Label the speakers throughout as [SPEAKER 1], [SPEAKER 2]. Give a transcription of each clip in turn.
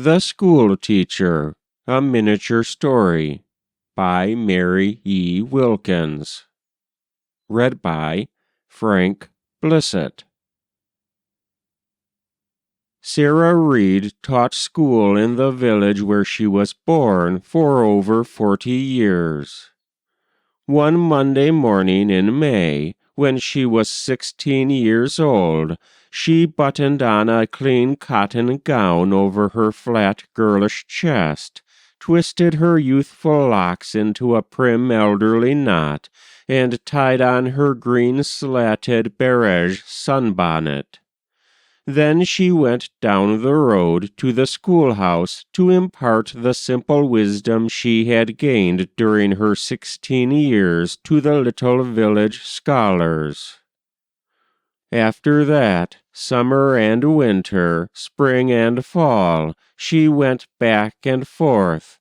[SPEAKER 1] The School Teacher, a Miniature Story by Mary E. Wilkins. Read by Frank Blissett. Sarah Reed taught school in the village where she was born for over 40 years. One Monday morning in May, when she was 16 years old, she buttoned on a clean cotton gown over her flat girlish chest, twisted her youthful locks into a prim elderly knot, and tied on her green slatted barège sunbonnet. Then she went down the road to the schoolhouse to impart the simple wisdom she had gained during her 16 years to the little village scholars. After that, summer and winter, spring and fall, she went back and forth,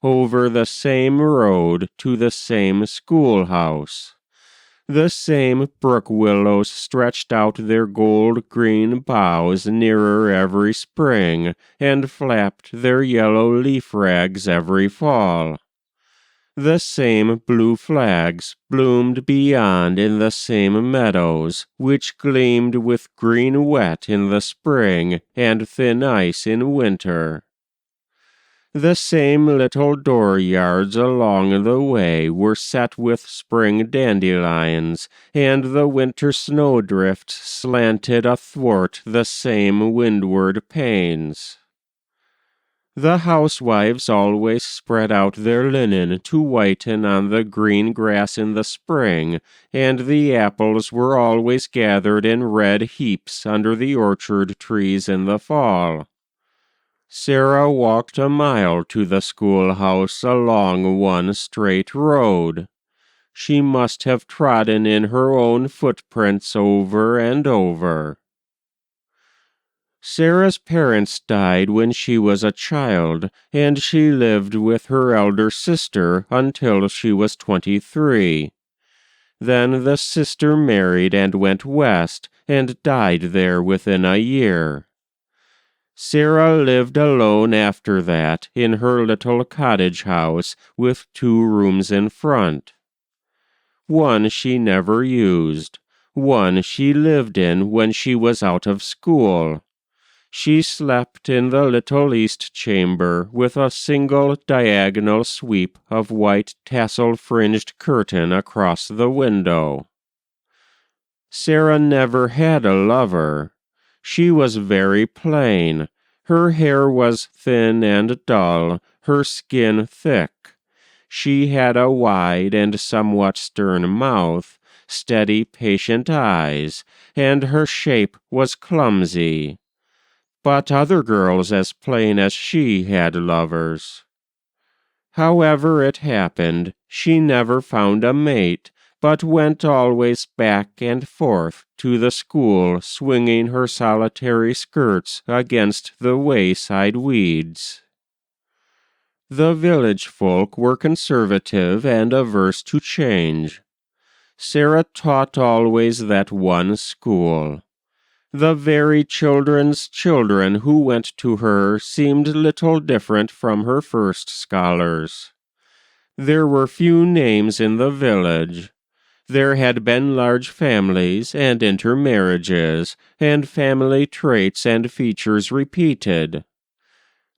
[SPEAKER 1] over the same road to the same schoolhouse. The same brook willows stretched out their gold-green boughs nearer every spring, and flapped their yellow leaf rags every fall. The same blue flags bloomed beyond in the same meadows, which gleamed with green wet in the spring and thin ice in winter. The same little dooryards along the way were set with spring dandelions, and the winter snowdrifts slanted athwart the same windward panes. The housewives always spread out their linen to whiten on the green grass in the spring, and the apples were always gathered in red heaps under the orchard trees in the fall. Sarah walked a mile to the schoolhouse along one straight road. She must have trodden in her own footprints over and over. Sarah's parents died when she was a child, and she lived with her elder sister until she was 23. Then the sister married and went west, and died there within a year. Sarah lived alone after that in her little cottage house with 2 rooms in front. One she never used. One she lived in when she was out of school. She slept in the little east chamber with a single diagonal sweep of white tassel-fringed curtain across the window. Sarah never had a lover. She was very plain. Her hair was thin and dull, her skin thick. She had a wide and somewhat stern mouth, steady, patient eyes, and her shape was clumsy. But other girls as plain as she had lovers. However it happened, she never found a mate, but went always back and forth to the school, swinging her solitary skirts against the wayside weeds. The village folk were conservative and averse to change. Sarah taught always that one school. The very children's children who went to her seemed little different from her first scholars. There were few names in the village. There had been large families and intermarriages, and family traits and features repeated.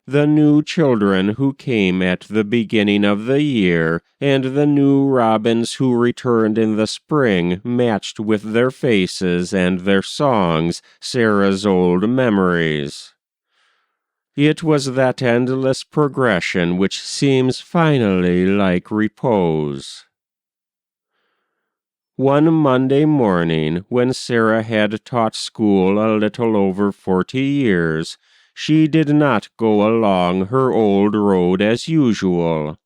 [SPEAKER 1] The new children who came at the beginning of the year, and the new robins who returned in the spring matched with their faces and their songs Sarah's old memories. It was that endless progression which seems finally like repose. One Monday morning, when Sarah had taught school a little over 40 years, she did not go along her old road as usual.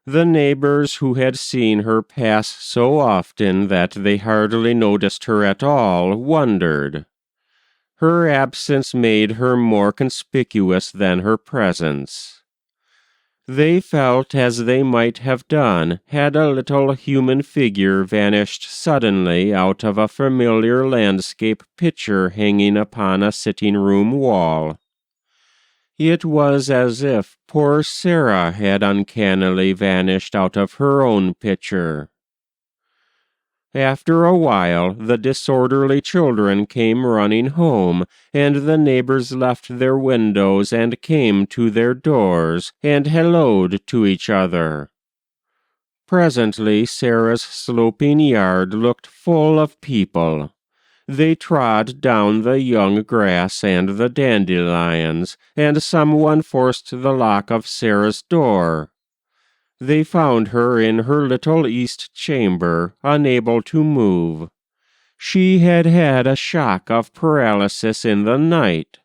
[SPEAKER 1] The neighbors who had seen her pass so often that they hardly noticed her at all wondered. Her absence made her more conspicuous than her presence. They felt as they might have done had a little human figure vanished suddenly out of a familiar landscape picture hanging upon a sitting-room wall. It was as if poor Sarah had uncannily vanished out of her own picture. After a while, the disorderly children came running home, and the neighbors left their windows and came to their doors, and hallooed to each other. Presently Sarah's sloping yard looked full of people. They trod down the young grass and the dandelions, and someone forced the lock of Sarah's door. They found her in her little east chamber, unable to move. She had had a shock of paralysis in the night.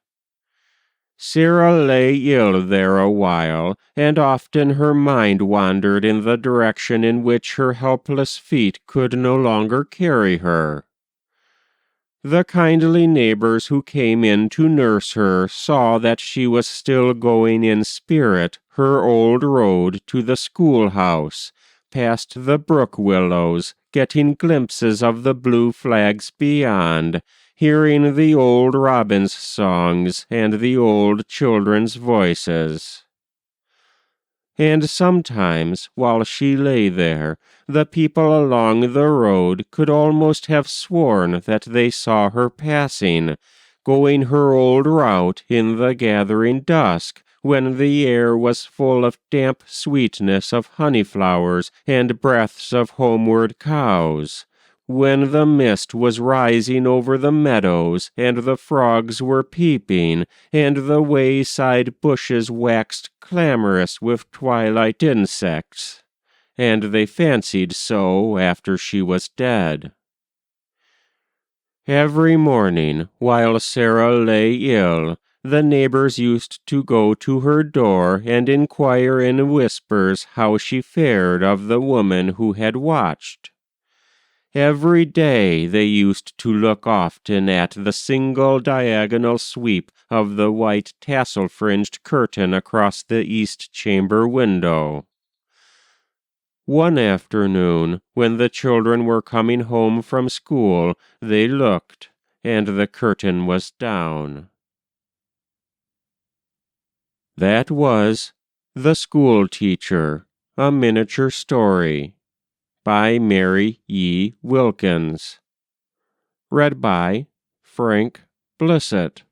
[SPEAKER 1] Sarah lay ill there a while, and often her mind wandered in the direction in which her helpless feet could no longer carry her. The kindly neighbors who came in to nurse her saw that she was still going in spirit her old road to the schoolhouse, past the brook willows, getting glimpses of the blue flags beyond, hearing the old robin's songs and the old children's voices. And sometimes, while she lay there, the people along the road could almost have sworn that they saw her passing, going her old route in the gathering dusk, when the air was full of damp sweetness of honey-flowers and breaths of homeward cows, when the mist was rising over the meadows, and the frogs were peeping, and the wayside bushes waxed clamorous with twilight insects, and they fancied so after she was dead. Every morning, while Sarah lay ill, the neighbors used to go to her door and inquire in whispers how she fared of the woman who had watched. Every day they used to look often at the single diagonal sweep of the white tassel-fringed curtain across the east chamber window. One afternoon, when the children were coming home from school, they looked, and the curtain was down. That was The School Teacher, a Miniature Story, by Mary E. Wilkins. Read by Frank Blissett.